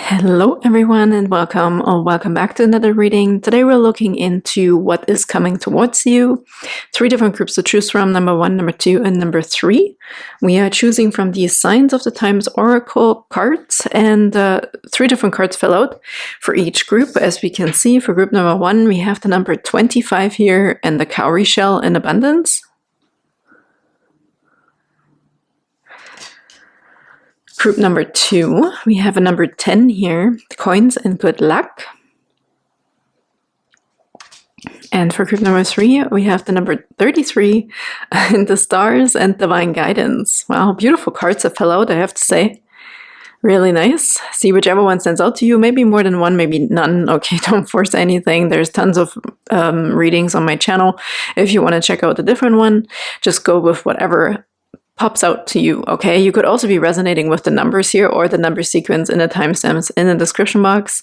Hello everyone and welcome or welcome back to another reading. Today we're looking into what is coming towards you. 3 different groups to choose from, number 1, number 2, and number 3. We are choosing from the Signs of the Times Oracle cards, and 3 different cards fell out for each group. As we can see, for group number 1, we have the number 25 here and the cowrie shell in abundance. Group number 2, we have a number 10 here, coins and good luck. And for group number 3, we have the number 33, and the stars and divine guidance. Wow, beautiful cards that fell out, I have to say. Really nice. See whichever one stands out to you. Maybe more than one, maybe none. Okay, don't force anything. There's tons of readings on my channel. If you want to check out a different one, just go with whatever pops out to you, okay? You could also be resonating with the numbers here or the number sequence in the timestamps in the description box.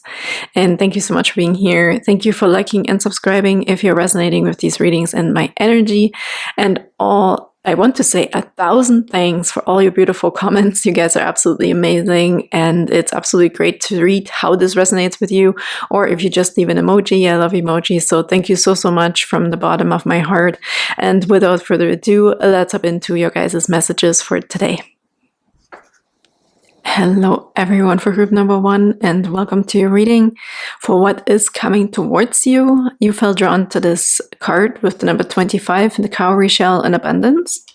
And thank you so much for being here. Thank you for liking and subscribing if you're resonating with these readings and my energy. And I want to say 1,000 thanks for all your beautiful comments. You guys are absolutely amazing, and it's absolutely great to read how this resonates with you, or if you just leave an emoji. I love emojis, so thank you so much from the bottom of my heart. And without further ado, let's hop into your guys' messages for today. Hello everyone for group number 1 and welcome to your reading. For what is coming towards you, you felt drawn to this card with the number 25, the cowrie shell in abundance.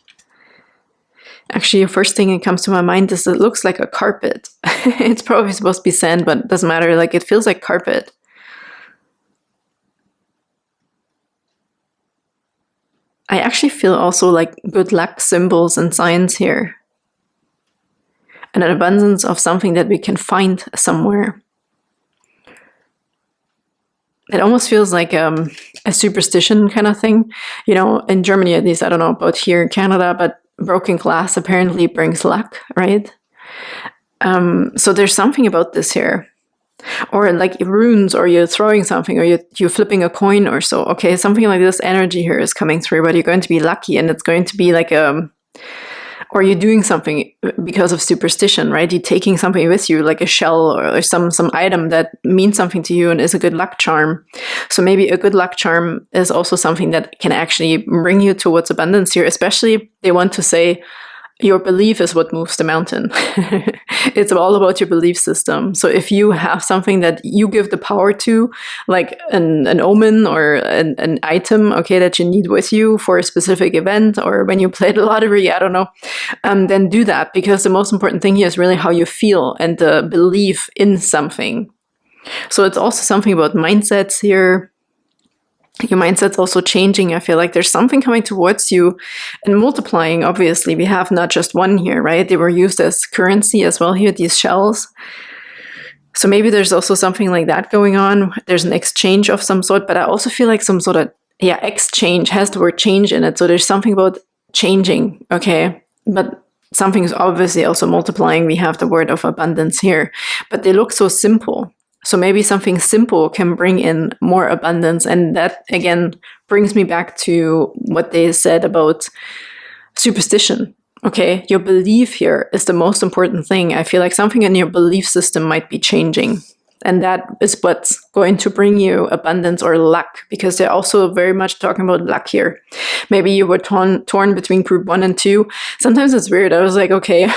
Actually, the first thing that comes to my mind is it looks like a carpet. It's probably supposed to be sand, but it doesn't matter. Like, it feels like carpet. I actually feel also like good luck symbols and signs here. And an abundance of something that we can find somewhere. It almost feels like a superstition kind of thing. You know, in Germany at least, I don't know about here in Canada, but broken glass apparently brings luck, right? So there's something about this here. Or like runes, or you're throwing something, or you're flipping a coin or so. Okay, something like this energy here is coming through, but you're going to be lucky, and it's going to be like or you're doing something because of superstition, right? You're taking something with you, like a shell or some item that means something to you and is a good luck charm. So maybe a good luck charm is also something that can actually bring you towards abundance here. Especially, they want to say, your belief is what moves the mountain. It's all about your belief system. So if you have something that you give the power to, like an omen or an item, okay, that you need with you for a specific event, or when you play the lottery, I don't know, then do that, because the most important thing here is really how you feel and the belief in something. So it's also something about mindsets here. Your mindset's also changing. I feel like there's something coming towards you and multiplying. Obviously, we have not just one here, right? They were used as currency as well here, these shells. So maybe there's also something like that going on. There's an exchange of some sort, but I also feel like some sort of, exchange has the word change in it. So there's something about changing, okay? But something is obviously also multiplying. We have the word of abundance here, but they look so simple. So maybe something simple can bring in more abundance. And that, again, brings me back to what they said about superstition. Okay, your belief here is the most important thing. I feel like something in your belief system might be changing. And that is what's going to bring you abundance or luck, because they're also very much talking about luck here. Maybe you were torn between group 1 and 2. Sometimes it's weird. I was like, okay,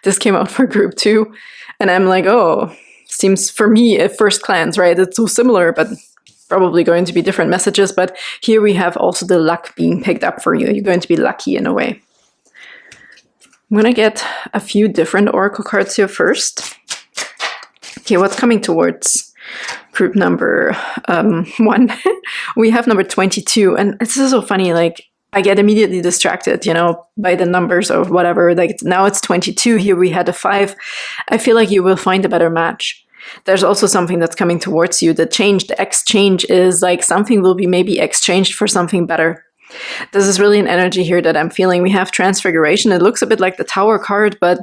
this came out for group 2. And I'm like, oh, seems for me at first glance, right? It's so similar, but probably going to be different messages. But here we have also the luck being picked up for you. You're going to be lucky in a way. I'm going to get a few different oracle cards here first. Okay, what's coming towards group number 1? We have number 22. And this is so funny, like, I get immediately distracted, by the numbers or whatever. Like, now it's 22. Here we had a 5. I feel like you will find a better match. There's also something that's coming towards you. The exchange is like something will be maybe exchanged for something better. This is really an energy here that I'm feeling. We have transfiguration. It looks a bit like the Tower card, but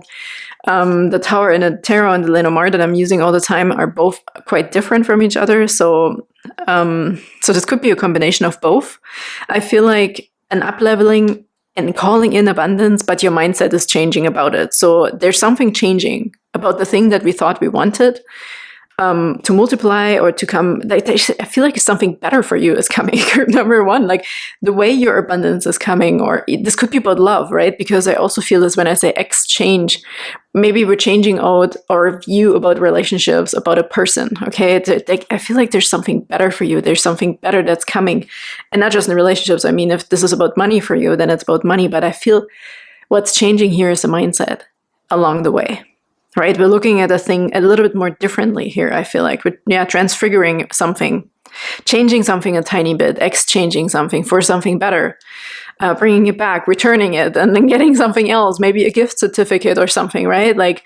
the Tower and the Tarot and the Lenormand that I'm using all the time are both quite different from each other. So this could be a combination of both. I feel like an up-leveling and calling in abundance, but your mindset is changing about it. So there's something changing. about the thing that we thought we wanted, to multiply or to come. Like, I feel like something better for you is coming. Number one, like the way your abundance is coming, or this could be about love, right? Because I also feel this when I say exchange, maybe we're changing out our view about relationships, about a person. Okay, I feel like there's something better for you. There's something better that's coming, and not just in relationships. I mean, if this is about money for you, then it's about money. But I feel what's changing here is a mindset along the way. Right, we're looking at a thing a little bit more differently here. I feel like we're transfiguring something, changing something a tiny bit, exchanging something for something better, bringing it back, returning it, and then getting something else, maybe a gift certificate or something. Right, like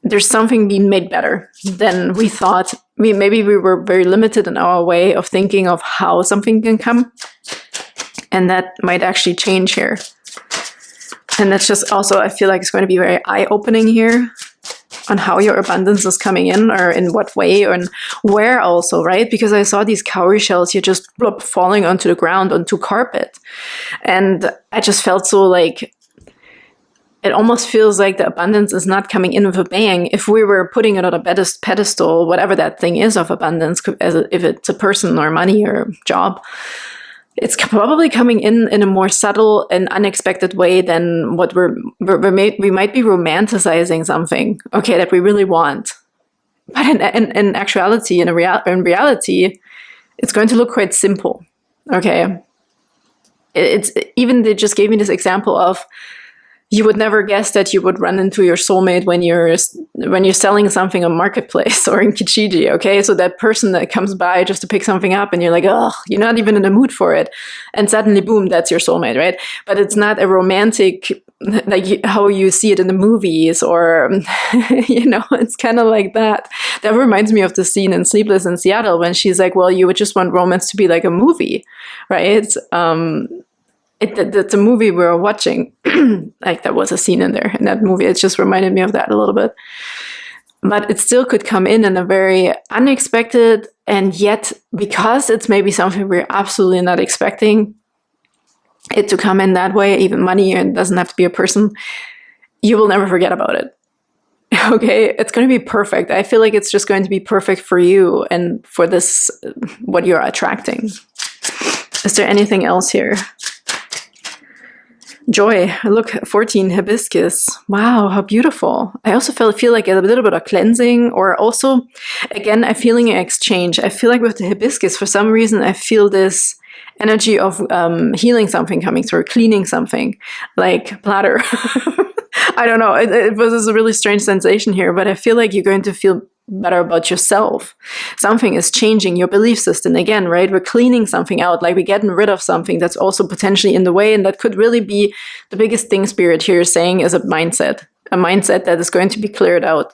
there's something being made better than we thought. Maybe we were very limited in our way of thinking of how something can come, and that might actually change here. And that's just also, I feel like it's going to be very eye-opening here on how your abundance is coming in, or in what way, or in where also, right? Because I saw these cowrie shells here just falling onto the ground, onto carpet. And I just felt so like, it almost feels like the abundance is not coming in with a bang. If we were putting it on a pedestal, whatever that thing is of abundance, if it's a person or money or job, it's probably coming in a more subtle and unexpected way than what we might be romanticizing something, okay, that we really want. But in actuality, in reality, it's going to look quite simple, okay? It's even, they just gave me this example of, you would never guess that you would run into your soulmate when you're selling something on Marketplace or in Kijiji, okay? So that person that comes by just to pick something up and you're like, oh, you're not even in the mood for it. And suddenly, boom, that's your soulmate, right? But it's not a romantic, like how you see it in the movies, or, it's kind of like that. That reminds me of the scene in Sleepless in Seattle when she's like, well, you would just want romance to be like a movie, right? It's a movie we were watching. Like, there was a scene in there in that movie. It just reminded me of that a little bit. But it still could come in a very unexpected, and yet, because it's maybe something we're absolutely not expecting it to come in that way, even money, and it doesn't have to be a person, you will never forget about it. Okay, it's going to be perfect. I feel like it's just going to be perfect for you and for this, what you're attracting. Is there anything else here? Joy. Look, 14, hibiscus. Wow, how beautiful. I also feel like a little bit of cleansing, or also, again, I'm feeling an exchange. I feel like with the hibiscus, for some reason, I feel this energy of healing something coming through, cleaning something, like bladder. I don't know. It was a really strange sensation here, but I feel like you're going to feel better about yourself. Something is changing your belief system again, right? We're cleaning something out, like we're getting rid of something that's also potentially in the way, and that could really be the biggest thing Spirit here is saying is a mindset that is going to be cleared out.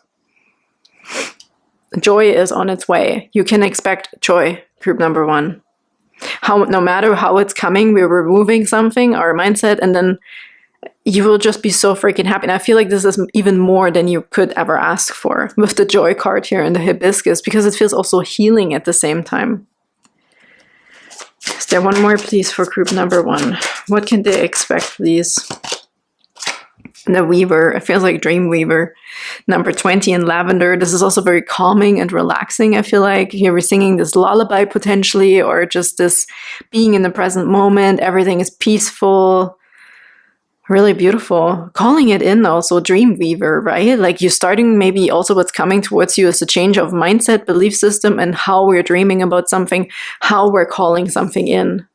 Joy is on its way. You can expect joy, group number 1. No matter how it's coming, we're removing something, our mindset, and then you will just be so freaking happy. And I feel like this is even more than you could ever ask for with the joy card here and the hibiscus, because it feels also healing at the same time. Is there one more, please, for group number 1? What can they expect, please? The Weaver. It feels like Dream Weaver. Number 20 in lavender. This is also very calming and relaxing, I feel like. Here we're singing this lullaby potentially, or just this being in the present moment. Everything is peaceful. Really beautiful. Calling it in also, Dream Weaver, right? Like you're starting, maybe also what's coming towards you is a change of mindset, belief system, and how we're dreaming about something, how we're calling something in.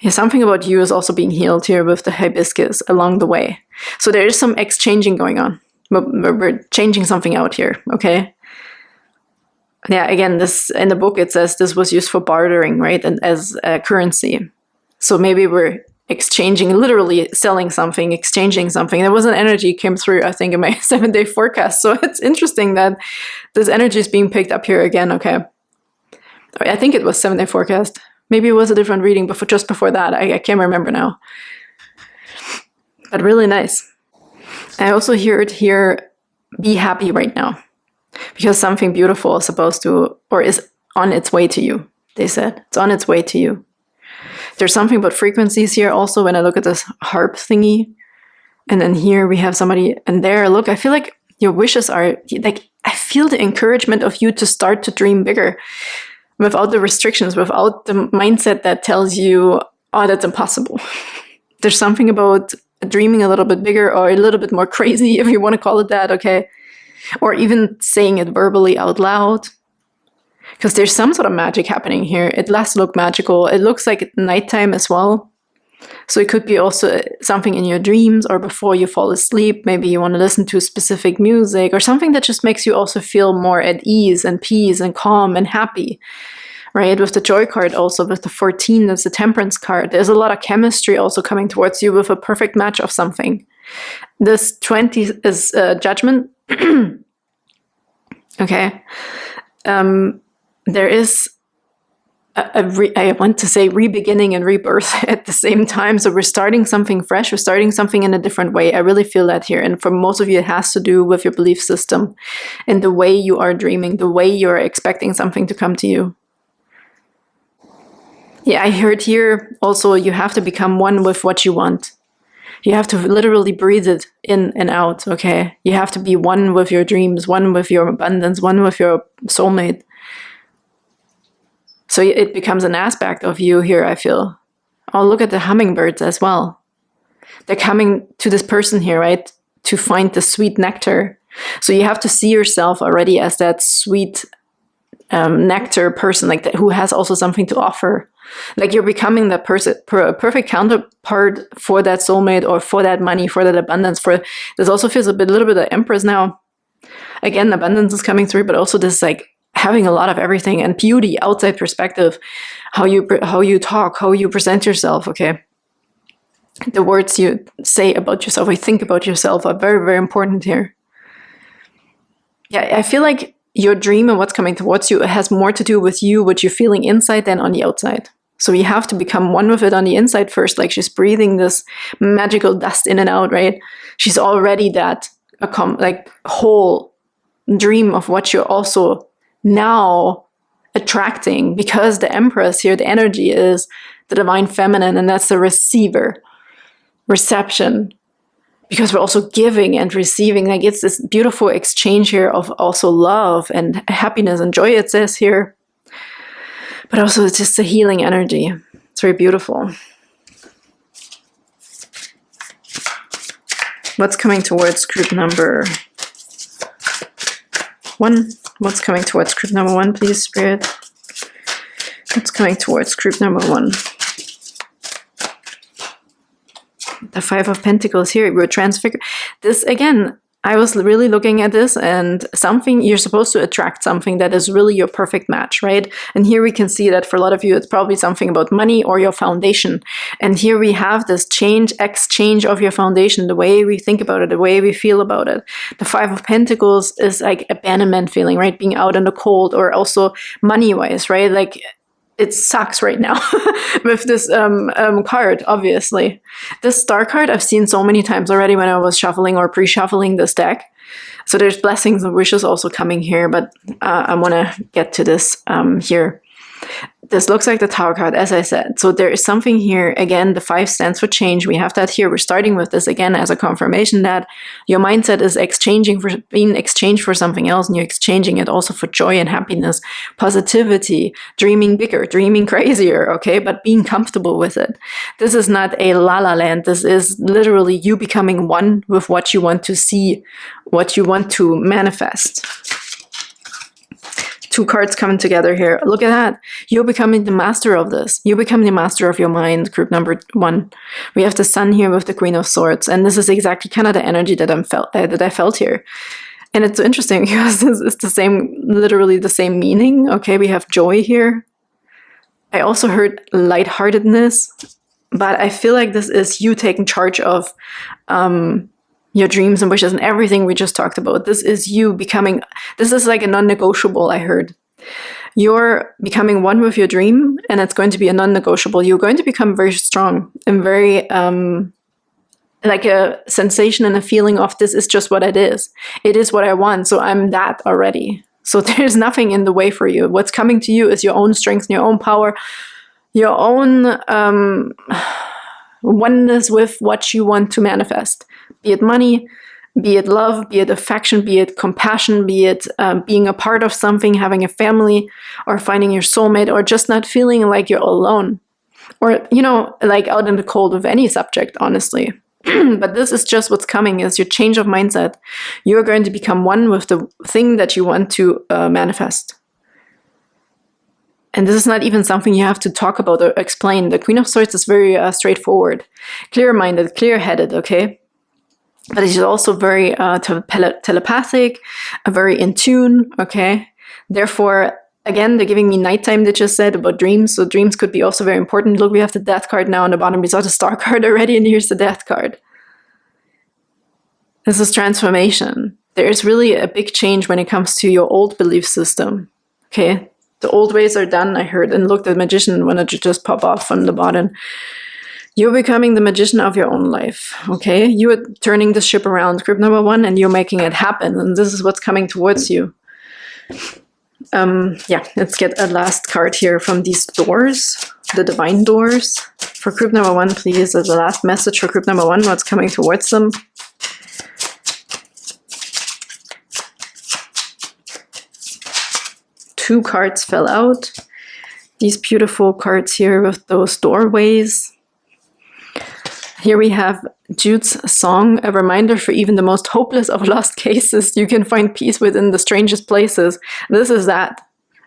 Yeah, something about you is also being healed here with the hibiscus along the way. So there is some exchanging going on. We're changing something out here, okay? Yeah, again, this in the book it says this was used for bartering, right? And as a currency. So maybe we're exchanging, literally selling something, exchanging something. There was an energy came through, I think, in my 7-day forecast. So it's interesting that this energy is being picked up here again. Okay. I think it was 7-day forecast. Maybe it was a different reading before, just before that. I can't remember now. But really nice. I also hear it here, be happy right now. Because something beautiful is supposed to, or is on its way to you, they said. It's on its way to you. There's something about frequencies here also when I look at this harp thingy. And then here we have somebody, and there, look, I feel like your wishes are, like, I feel the encouragement of you to start to dream bigger without the restrictions, without the mindset that tells you, oh, that's impossible. There's something about dreaming a little bit bigger or a little bit more crazy, if you want to call it that, okay? Or even saying it verbally out loud. Because there's some sort of magic happening here. It does look magical. It looks like nighttime as well. So it could be also something in your dreams or before you fall asleep. Maybe you want to listen to specific music or something that just makes you also feel more at ease and peace and calm and happy, right? With the joy card also, with the 14, that's the temperance card. There's a lot of chemistry also coming towards you with a perfect match of something. This 20 is judgment. Okay. There is I want to say re-beginning and rebirth at the same time. So we're starting something fresh. We're starting something in a different way. I really feel that here. And for most of you, it has to do with your belief system and the way you are dreaming, the way you're expecting something to come to you. Yeah, I heard here also you have to become one with what you want. You have to literally breathe it in and out, okay? You have to be one with your dreams, one with your abundance, one with your soulmate. So it becomes an aspect of you here, I feel. Oh, look at the hummingbirds as well. They're coming to this person here, right? To find the sweet nectar. So you have to see yourself already as that sweet nectar person, like that, who has also something to offer. Like you're becoming that person, perfect counterpart for that soulmate or for that money, for that abundance. For this also feels a little bit of Empress now. Again, abundance is coming through, but also this like having a lot of everything and beauty, outside perspective, how you talk, how you present yourself, okay? The words you say about yourself, or you think about yourself are very, very important here. Yeah, I feel like your dream and what's coming towards you has more to do with you, what you're feeling inside than on the outside. So you have to become one with it on the inside first, like she's breathing this magical dust in and out, right? She's already that like whole dream of what you're also now attracting, because the Empress here, the energy is the divine feminine, and that's the receiver, reception, because we're also giving and receiving. Like it's this beautiful exchange here of also love and happiness and joy, it says here, but also it's just a healing energy. It's very beautiful. What's coming towards group number 1? What's coming towards group number 1, please, Spirit? What's coming towards group number 1? The 5 of Pentacles here, we're transfigured. This, again, I was really looking at this, and something, you're supposed to attract something that is really your perfect match, right? And here we can see that for a lot of you, it's probably something about money or your foundation. And here we have this exchange of your foundation, the way we think about it, the way we feel about it. The 5 of Pentacles is like abandonment feeling, right? Being out in the cold, or also money-wise, right? Like, it sucks right now with this card, obviously. This star card I've seen so many times already when I was shuffling or pre-shuffling this deck. So there's blessings and wishes also coming here, but I want to get to this here. This looks like the Tower card, as I said. So there is something here. Again, the 5 stands for change. We have that here. We're starting with this again as a confirmation that your mindset is being exchanged for something else, and you're exchanging it also for joy and happiness, positivity, dreaming bigger, dreaming crazier, okay? But being comfortable with it. This is not a la-la land. This is literally you becoming one with what you want to see, what you want to manifest. 2 cards coming together here. Look at that. You're becoming the master of this. You become the master of your mind, group number 1. We have the Sun here with the Queen of Swords. And this is exactly kind of the energy that I felt here. And it's interesting because it's the same, literally the same meaning. Okay, we have joy here. I also heard lightheartedness. But I feel like this is you taking charge of your dreams and wishes and everything we just talked about. This is you becoming, this is like a non-negotiable, I heard. You're becoming one with your dream, and it's going to be a non-negotiable. You're going to become very strong and very, like a sensation and a feeling of this is just what it is. It is what I want, so I'm that already. So there's nothing in the way for you. What's coming to you is your own strength, your own power, your own oneness with what you want to manifest, be it money, be it love, be it affection, be it compassion, be it being a part of something, having a family, or finding your soulmate, or just not feeling like you're alone, or, you know, like out in the cold with any subject, honestly. But this is just what's coming, is your change of mindset. You're going to become one with the thing that you want to manifest. And this is not even something you have to talk about or explain. The Queen of Swords is very straightforward, clear-minded, clear-headed, okay? But she's also very telepathic, very in tune, okay? Therefore, again, they're giving me nighttime, they just said, about dreams. So dreams could be also very important. Look, we have the Death card now on the bottom. We saw the Star card already, and here's the Death card. This is transformation. There is really a big change when it comes to your old belief system, okay? The old ways are done, I heard. And look, the magician wanted to just pop off from the bottom. You're becoming the magician of your own life, okay? You are turning the ship around, group number 1, and you're making it happen. And this is what's coming towards you. Yeah, let's get a last card here from these doors, the divine doors. For group number 1, please, as the last message for group number 1, what's coming towards them. Two cards fell out. These beautiful cards here with those doorways. Here we have Jude's song, a reminder for even the most hopeless of lost cases. You can find peace within the strangest places. This is that.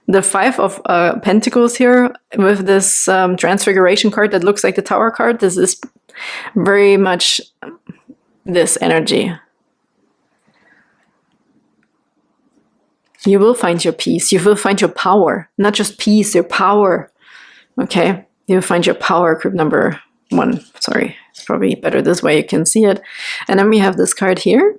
The 5 of Pentacles here with this Transfiguration card that looks like the Tower card. This is very much this energy. You will find your peace. You will find your power. Not just peace, your power. Okay? You'll find your power, group number 1. Sorry. It's probably better this way, you can see it. And then we have this card here.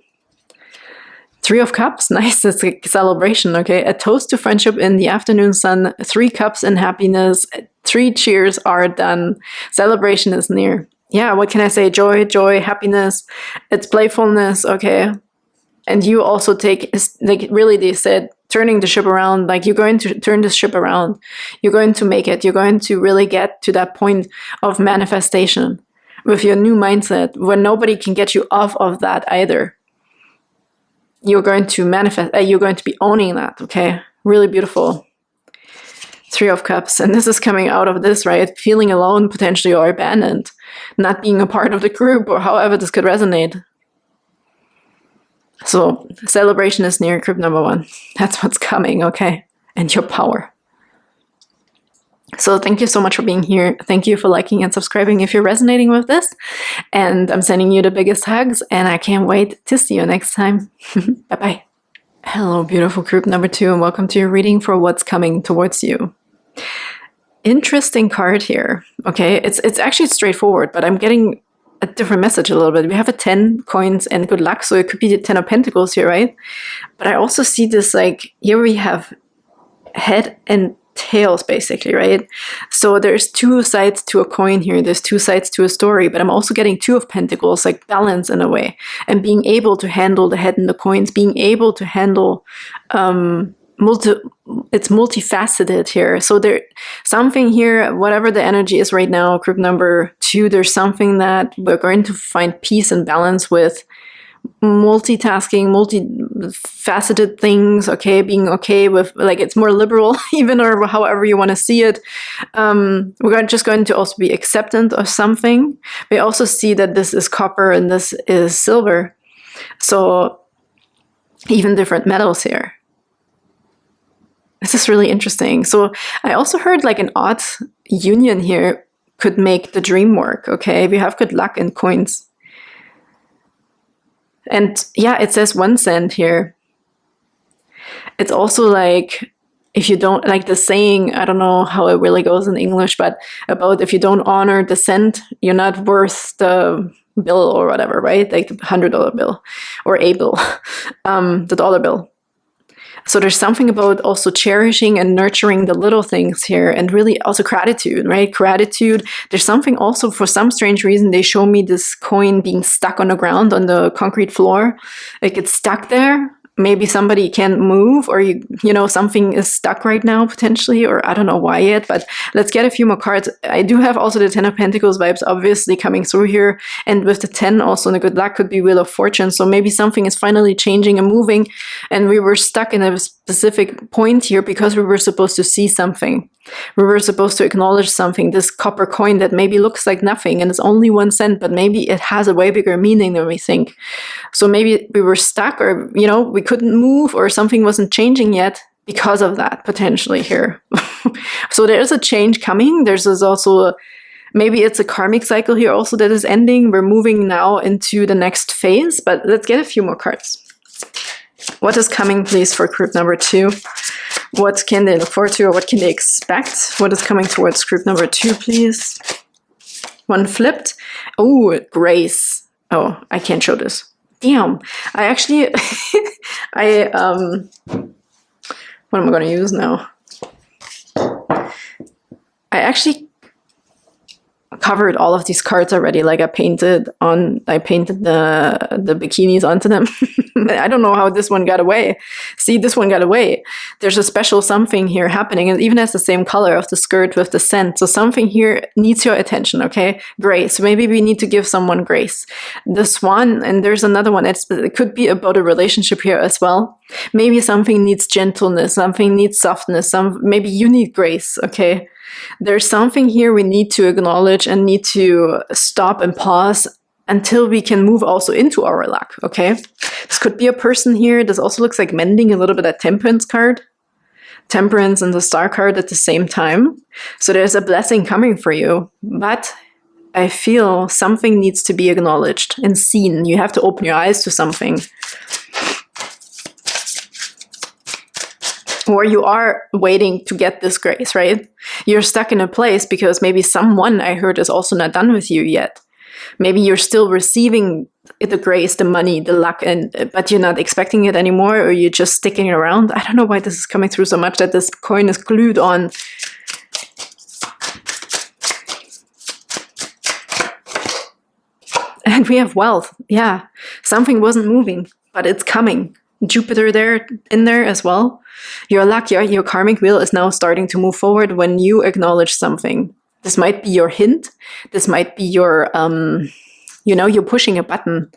3 of Cups. Nice. It's a celebration, okay? A toast to friendship in the afternoon sun. 3 cups in happiness. 3 cheers are done. Celebration is near. Yeah, what can I say? Joy, joy, happiness. It's playfulness, okay? And you also take, like, really, they said, turning the ship around, like, you're going to turn the ship around. You're going to make it. You're going to really get to that point of manifestation with your new mindset, where nobody can get you off of that either. You're going to manifest, you're going to be owning that, okay? Really beautiful. 3 of Cups. And this is coming out of this, right? Feeling alone, potentially, or abandoned. Not being a part of the group, or however this could resonate. So, celebration is near, group number 1. That's what's coming, okay? And your power. So thank you so much for being here. Thank you for liking and subscribing if you're resonating with this. And I'm sending you the biggest hugs, and I can't wait to see you next time. Bye-bye. Hello, beautiful group number 2, and welcome to your reading for what's coming towards you. Interesting card here, okay? It's actually straightforward, but I'm getting a different message a little bit. We have a 10 coins and good luck, so it could be the 10 of Pentacles here, right? But I also see this, like, here we have head and tails, basically, right? So there's 2 sides to a coin here. There's 2 sides to a story, but I'm also getting 2 of Pentacles, like balance in a way, and being able to handle the head and the coins, being able to handle it's multifaceted here. So there something here, whatever the energy is right now, group number 2, there's something that we're going to find peace and balance with. Multitasking, multifaceted things, okay, being okay with, like, it's more liberal even, or however you want to see it. We're just going to also be acceptant of something. We also see that this is copper and this is silver, so even different metals here. This is really interesting. So I also heard, like, an odd union here could make the dream work, okay? We have good luck and coins. And yeah, it says 1 cent here. It's also like, if you don't, like the saying, I don't know how it really goes in English, but about if you don't honor the cent, you're not worth the bill or whatever, right? Like the $100 bill or a bill, the dollar bill. So there's something about also cherishing and nurturing the little things here, and really also gratitude, right? Gratitude. There's something also, for some strange reason, they show me this coin being stuck on the ground, on the concrete floor. Like, it's stuck there. maybe somebody can't move, or something is stuck right now potentially, or I don't know why yet, but let's get a few more cards. I do have also the 10 of Pentacles vibes obviously coming through here, and with the 10 also the good luck could be Wheel of Fortune. So maybe something is finally changing and moving, and we were stuck in a specific point here because we were supposed to see something. We were supposed to acknowledge something, this copper coin that maybe looks like nothing and it's only 1 cent, but maybe it has a way bigger meaning than we think. So maybe we were stuck, or, we couldn't move, or something wasn't changing yet because of that, potentially here. So there is a change coming. There's also maybe it's a karmic cycle here also that is ending. We're moving now into the next phase, but let's get a few more cards. What is coming, please, for group number 2? What can they look forward to, or what can they expect? What is coming towards group number 2, please? 1 flipped. Oh, grace. Oh, I can't show this. Damn. I actually, what am I going to use now? I actually covered all of these cards already. Like I painted the bikinis onto them. I don't know how this one got away. See, this one got away. There's a special something here happening, and it even has the same color of the skirt with the scent. So something here needs your attention, okay? Grace. Maybe we need to give someone grace. The swan, and there's another one. It could be about a relationship here as well. Maybe something needs gentleness, something needs softness, maybe you need grace, okay? There's something here we need to acknowledge and need to stop and pause until we can move also into our luck, okay? This could be a person here. This also looks like mending a little bit, that Temperance card. Temperance and the Star card at the same time. So there's a blessing coming for you, but I feel something needs to be acknowledged and seen. You have to open your eyes to something. Or you are waiting to get this grace, right? You're stuck in a place because maybe someone, I heard, is also not done with you yet. Maybe you're still receiving the grace, the money, the luck, but you're not expecting it anymore, or you're just sticking around. I don't know why this is coming through so much, that this coin is glued on. And we have wealth. Yeah, something wasn't moving, but it's coming. Jupiter in there as well. Your luck, your karmic wheel is now starting to move forward when you acknowledge something. This might be your hint. This might be your, you're pushing a button.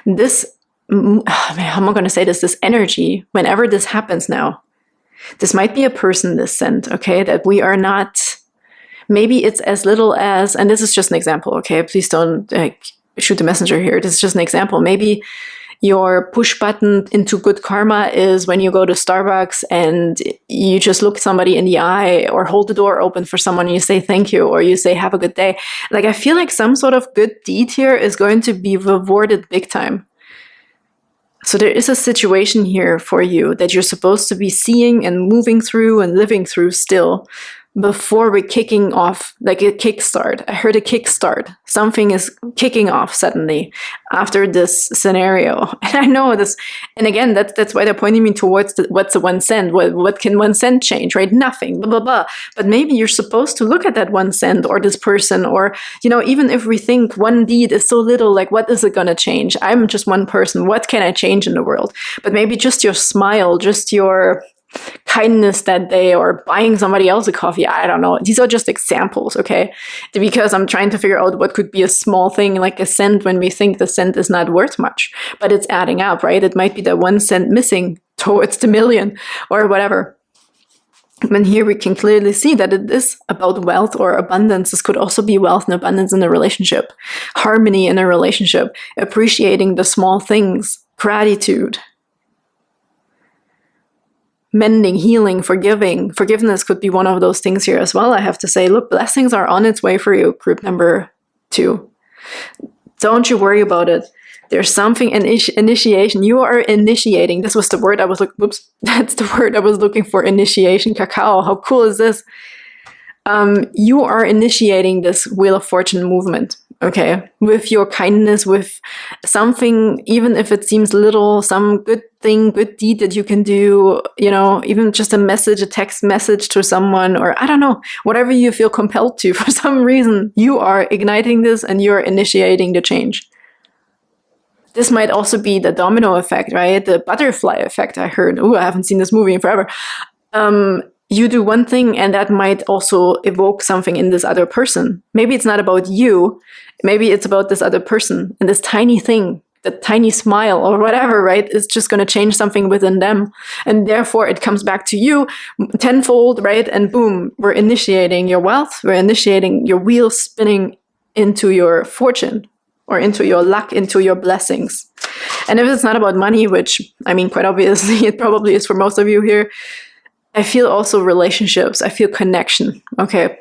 This, how am I going to say this? This energy, whenever this happens now, this might be a person this sent, okay? That we are not, maybe it's as little as, and this is just an example, okay? Please don't shoot the messenger here. This is just an example. Maybe your push button into good karma is when you go to Starbucks and you just look somebody in the eye, or hold the door open for someone and you say thank you, or you say have a good day. Like, I feel like some sort of good deed here is going to be rewarded big time. So there is a situation here for you that you're supposed to be seeing and moving through and living through still, before we're kicking off, like a kickstart. I heard a kickstart. Something is kicking off suddenly after this scenario. And I know this, and again, that's why they're pointing me towards what's the 1 cent? What can 1 cent change, right? Nothing, blah, blah, blah. But maybe you're supposed to look at that 1 cent or this person, or, even if we think one deed is so little, like, what is it going to change? I'm just one person. What can I change in the world? But maybe just your smile, just your kindness that day, or buying somebody else a coffee. I don't know. These are just examples, okay? Because I'm trying to figure out what could be a small thing, like a cent, when we think the cent is not worth much, but it's adding up, right? It might be that 1 cent missing towards the million or whatever. And here we can clearly see that it is about wealth or abundance. This could also be wealth and abundance in a relationship, harmony in a relationship, appreciating the small things, gratitude. Mending, healing, forgiving. Forgiveness could be one of those things here as well, I have to say. Look, blessings are on its way for you, group number 2. Don't you worry about it. There's something, initiation. You are initiating. This was the word I was that's the word I was looking for, initiation. Cacao. How cool is this? You are initiating this Wheel of Fortune movement. Okay, with your kindness, with something, even if it seems little, some good thing, good deed that you can do, even just a message, a text message to someone, or I don't know, whatever you feel compelled to, for some reason, you are igniting this and you're initiating the change. this might also be the domino effect, right? The butterfly effect, I heard. Oh, I haven't seen this movie in forever. You do one thing and that might also evoke something in this other person. Maybe it's not about you. Maybe it's about this other person, and this tiny thing, the tiny smile or whatever, right? Is just going to change something within them. And therefore it comes back to you tenfold, right? And boom, we're initiating your wealth. We're initiating your wheel spinning into your fortune, or into your luck, into your blessings. And if it's not about money, which, I mean, quite obviously it probably is for most of you here, I feel also relationships. I feel connection, okay?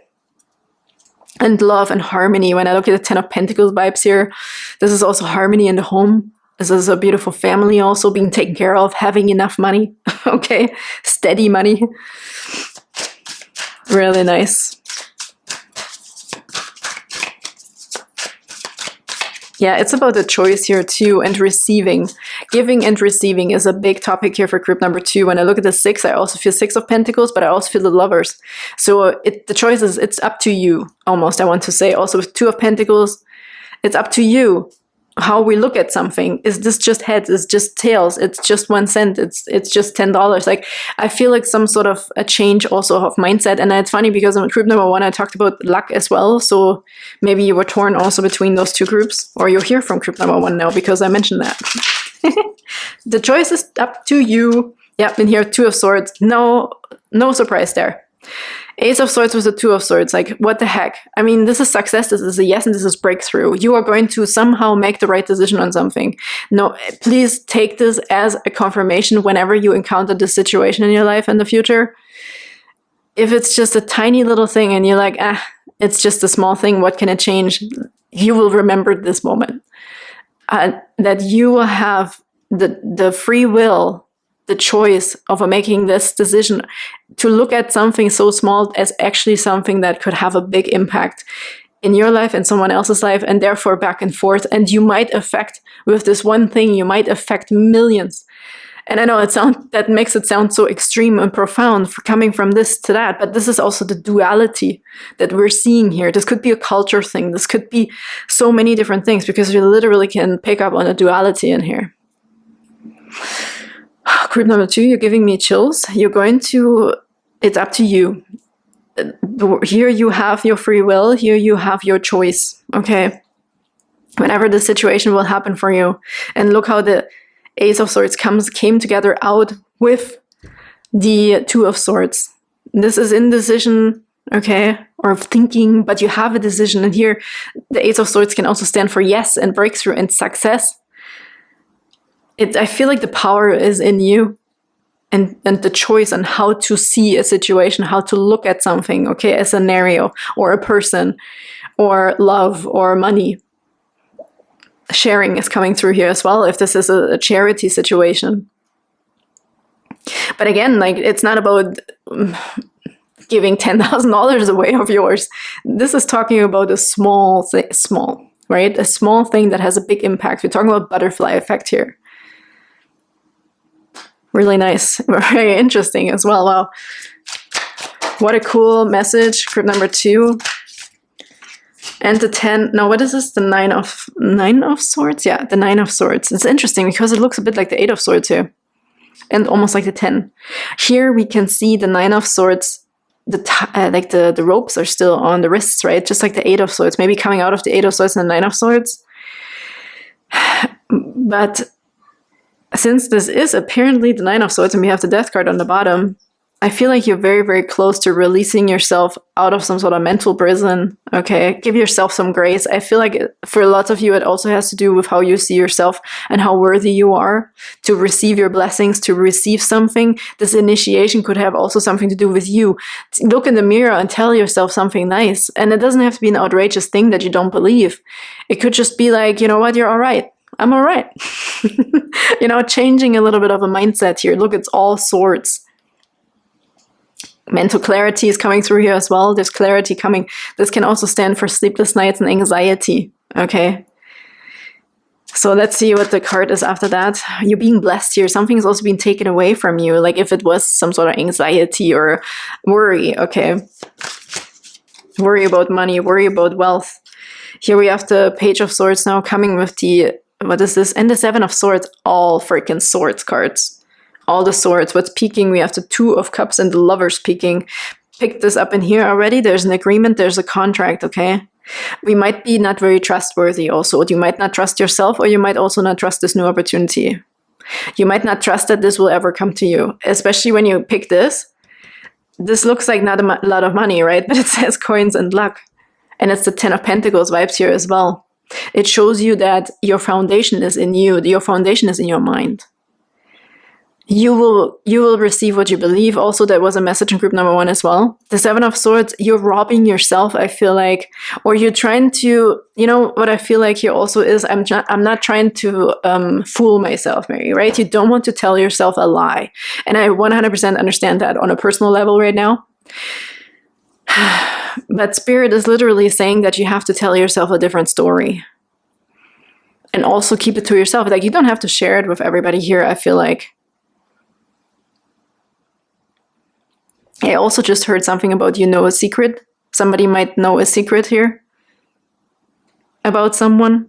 And love and harmony. When I look at the Ten of Pentacles vibes here, this is also harmony in the home. This is a beautiful family also, being taken care of, having enough money, okay? Steady money. Really nice. Yeah, it's about the choice here too, and receiving. Giving and receiving is a big topic here for group number 2. When I look at the 6, I also feel 6 of Pentacles, but I also feel the Lovers. So the choice is, it's up to you, almost, I want to say. Also with 2 of Pentacles, it's up to you how we look at something. Is this just heads? Is just tails? It's just 1 cent. It's just $10. Like, I feel like some sort of a change also of mindset. And it's funny because in group number 1, I talked about luck as well. So maybe you were torn also between those 2 groups, or you're here from group number 1 now because I mentioned that. The choice is up to you. Yep, and here 2 of Swords. No surprise there. Ace of Swords with the 2 of Swords, like, what the heck? I mean, this is success, this is a yes, and this is breakthrough. You are going to somehow make the right decision on something. No, please take this as a confirmation whenever you encounter this situation in your life in the future. If it's just a tiny little thing and you're like, it's just a small thing, what can it change? You will remember this moment. That you will have the free will, the choice of making this decision to look at something so small as actually something that could have a big impact in your life and someone else's life, and therefore back and forth. And you might affect, with this one thing, you might affect millions. And I know that makes it sound so extreme and profound for coming from this to that, but this is also the duality that we're seeing here. This could be a culture thing. This could be so many different things, because we literally can pick up on a duality in here. Group number 2, you're giving me chills. It's up to you. Here you have your free will. Here you have your choice, okay? Whenever the situation will happen for you. And look how the Ace of Swords came together out with the 2 of Swords. This is indecision, okay? Or thinking, but you have a decision. And here, the Ace of Swords can also stand for yes and breakthrough and success. I feel like the power is in you, and the choice on how to see a situation, how to look at something, okay, a scenario or a person or love or money. Sharing is coming through here as well, if this is a charity situation. But again, like, it's not about giving $10,000 away of yours. This is talking about a small thing, right? A small thing that has a big impact. We're talking about butterfly effect here. Really nice. Very interesting as well. Wow. What a cool message. Group number 2. And the 10. Now, what is this? The 9 of Swords? Yeah, the 9 of Swords. It's interesting because it looks a bit like the 8 of Swords here. And almost like the 10. Here we can see the 9 of Swords. The ropes are still on the wrists, right? Just like the 8 of Swords. Maybe coming out of the 8 of Swords and the 9 of Swords. But since this is apparently the 9 of Swords and we have the Death card on the bottom, I feel like you're very, very close to releasing yourself out of some sort of mental prison, okay? Give yourself some grace. I feel like for lots of you, it also has to do with how you see yourself and how worthy you are to receive your blessings, to receive something. This initiation could have also something to do with you. Look in the mirror and tell yourself something nice. And it doesn't have to be an outrageous thing that you don't believe. It could just be like, you know what, you're all right. I'm all right. You know, changing a little bit of a mindset here. Look, it's all swords. Mental clarity is coming through here as well. There's clarity coming. This can also stand for sleepless nights and anxiety. Okay. So let's see what the card is after that. You're being blessed here. Something's also being taken away from you. Like if it was some sort of anxiety or worry. Okay. Worry about money, worry about wealth. Here we have the Page of Swords now coming with the what is this? And the Seven of Swords, all freaking swords cards. All the swords. What's peeking? We have the Two of Cups and the Lovers peeking. Pick this up in here already. There's an agreement. There's a contract, okay? We might be not very trustworthy also. You might not trust yourself, or you might also not trust this new opportunity. You might not trust that this will ever come to you, especially when you pick this. This looks like not a lot of money, right? But it says coins and luck. And it's the Ten of Pentacles vibes here as well. It shows you that your foundation is in you. Your foundation is in your mind. You will receive what you believe. Also, that was a message in group number 1 as well. The Seven of Swords, you're robbing yourself, I feel like. Or you're trying to, you know, what I feel like here also is, I'm not trying to fool myself, Mary, right? You don't want to tell yourself a lie. And I 100% understand that on a personal level right now. But Spirit is literally saying that you have to tell yourself a different story. And also keep it to yourself. Like, you don't have to share it with everybody here, I feel like. I also just heard something about you know a secret. Somebody might know a secret here about someone.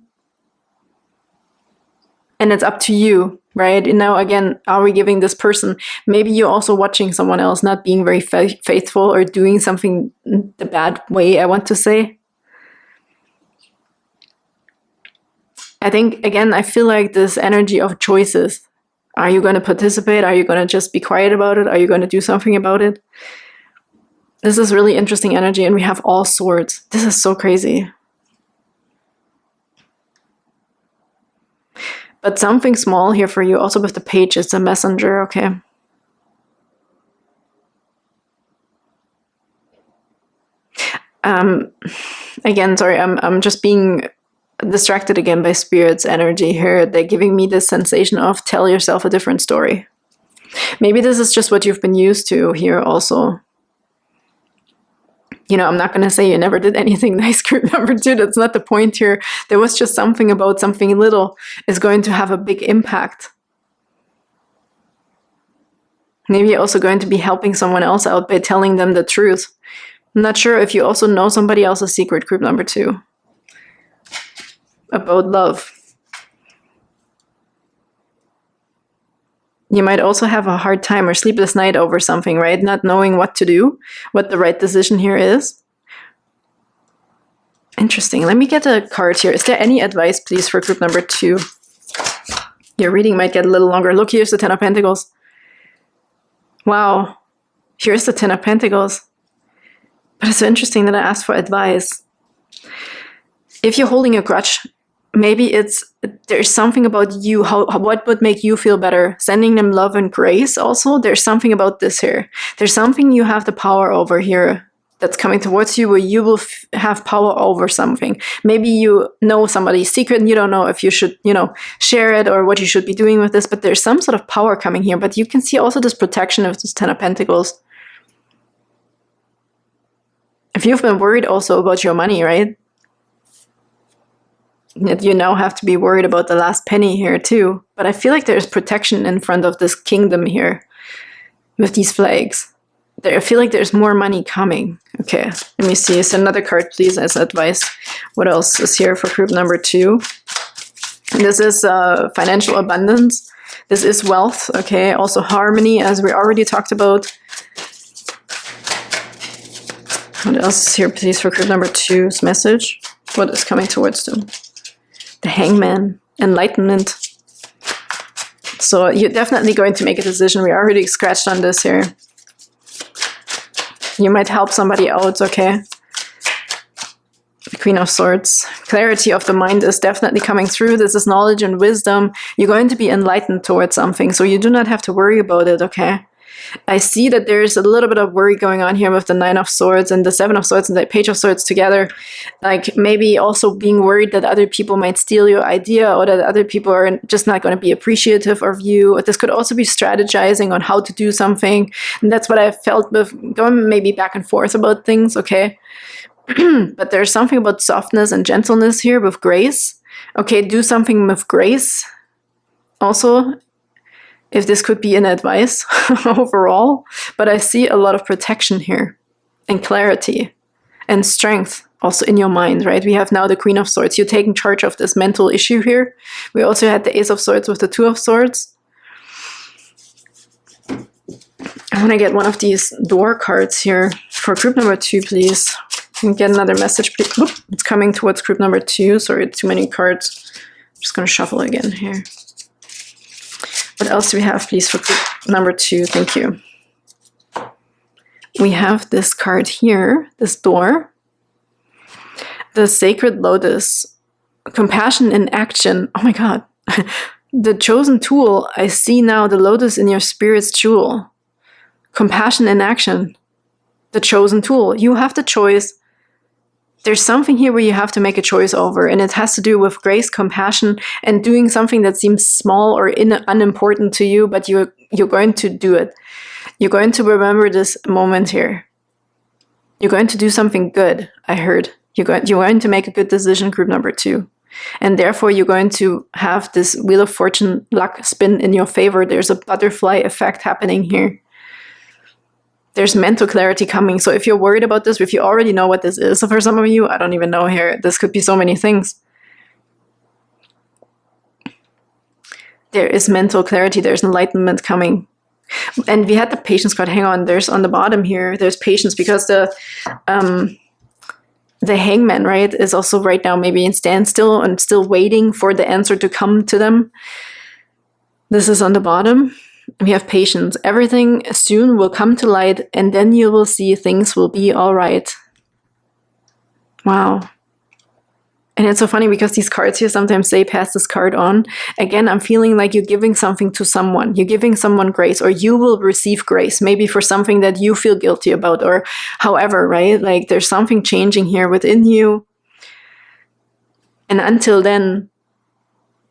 And it's up to you, right? And now, again, are we giving this person, maybe you're also watching someone else not being very faithful or doing something the bad way, I want to say. I think, again, I feel like this energy of choices. Are you going to participate? Are you going to just be quiet about it? Are you going to do something about it? This is really interesting energy, and we have all swords. This is so crazy. But something small here for you, also with the Page, it's a messenger, okay? Again, sorry, I'm just being distracted again by Spirit's energy here. They're giving me this sensation of tell yourself a different story. Maybe this is just what you've been used to here also. You know, I'm not going to say you never did anything nice, group number 2. That's not the point here. There was just something about something little is going to have a big impact. Maybe you're also going to be helping someone else out by telling them the truth. I'm not sure if you also know somebody else's secret, group number 2. About love. You might also have a hard time or sleepless night over something, right? Not knowing what to do, what the right decision here is. Interesting. Let me get a card here. Is there any advice, please, for group number 2? Your reading might get a little longer. Look, here's the Ten of Pentacles. Wow. Here's the Ten of Pentacles. But it's so interesting that I asked for advice. If you're holding a grudge, maybe there's something about you, what would make you feel better? Sending them love and grace also. There's something about this here. There's something you have the power over here that's coming towards you where you will have power over something. Maybe you know somebody's secret and you don't know if you should, you know, share it or what you should be doing with this, but there's some sort of power coming here. But you can see also this protection of this Ten of Pentacles. If you've been worried also about your money, right? You now have to be worried about the last penny here too. But I feel like there's protection in front of this kingdom here with these flags. I feel like there's more money coming. Okay, let me see. So another card, please, as advice. What else is here for group number 2? This is financial abundance. This is wealth, okay? Also harmony, as we already talked about. What else is here, please, for group number 2's message? What is coming towards them? The Hangman, enlightenment. So you're definitely going to make a decision. We already scratched on this here. You might help somebody out, okay? The Queen of Swords. Clarity of the mind is definitely coming through. This is knowledge and wisdom. You're going to be enlightened towards something, so you do not have to worry about it, okay? I see that there's a little bit of worry going on here with the Nine of Swords and the Seven of Swords and the Page of Swords together. Like maybe also being worried that other people might steal your idea or that other people are just not going to be appreciative of you. This could also be strategizing on how to do something. And that's what I felt with going maybe back and forth about things, okay? But there's something about softness and gentleness here with grace. Okay, do something with grace. Also, if this could be an advice overall, but I see a lot of protection here and clarity and strength. also in your mind, right? We have now the Queen of Swords. You're taking charge of this mental issue here. We also had the Ace of Swords with the Two of Swords. I want to get one of these door cards here for group number 2, please. Can we get another message, please? Oop, it's coming towards group number 2. Sorry, too many cards. I'm just going to shuffle again here. What else do we have, please, for group number 2? Thank you. We have this card here, this door. The Sacred Lotus. Compassion in action. Oh my God. The chosen tool. I see now the lotus in your spirit's jewel. Compassion in action. The chosen tool. You have the choice. There's something here where you have to make a choice over, and it has to do with grace, compassion, and doing something that seems small or unimportant to you, but you're going to do it. You're going to remember this moment here. You're going to do something good, I heard. You're going to make a good decision, group number 2. And therefore, you're going to have this Wheel of Fortune luck spin in your favor. There's a butterfly effect happening here. There's mental clarity coming. So if you're worried about this, if you already know what this is, so for some of you, I don't even know here. This could be so many things. There is mental clarity. There's enlightenment coming. And we had the patience card. Hang on. There's on the bottom here, there's patience because the hangman, right, is also right now maybe in standstill and still waiting for the answer to come to them. This is on the bottom. We have patience. Everything soon will come to light, and then you will see things will be all right. Wow. And it's so funny because these cards here sometimes say pass this card on. Again, I'm feeling like you're giving something to someone. You're giving someone grace, or you will receive grace, maybe for something that you feel guilty about, or however, right? Like there's something changing here within you. And until then,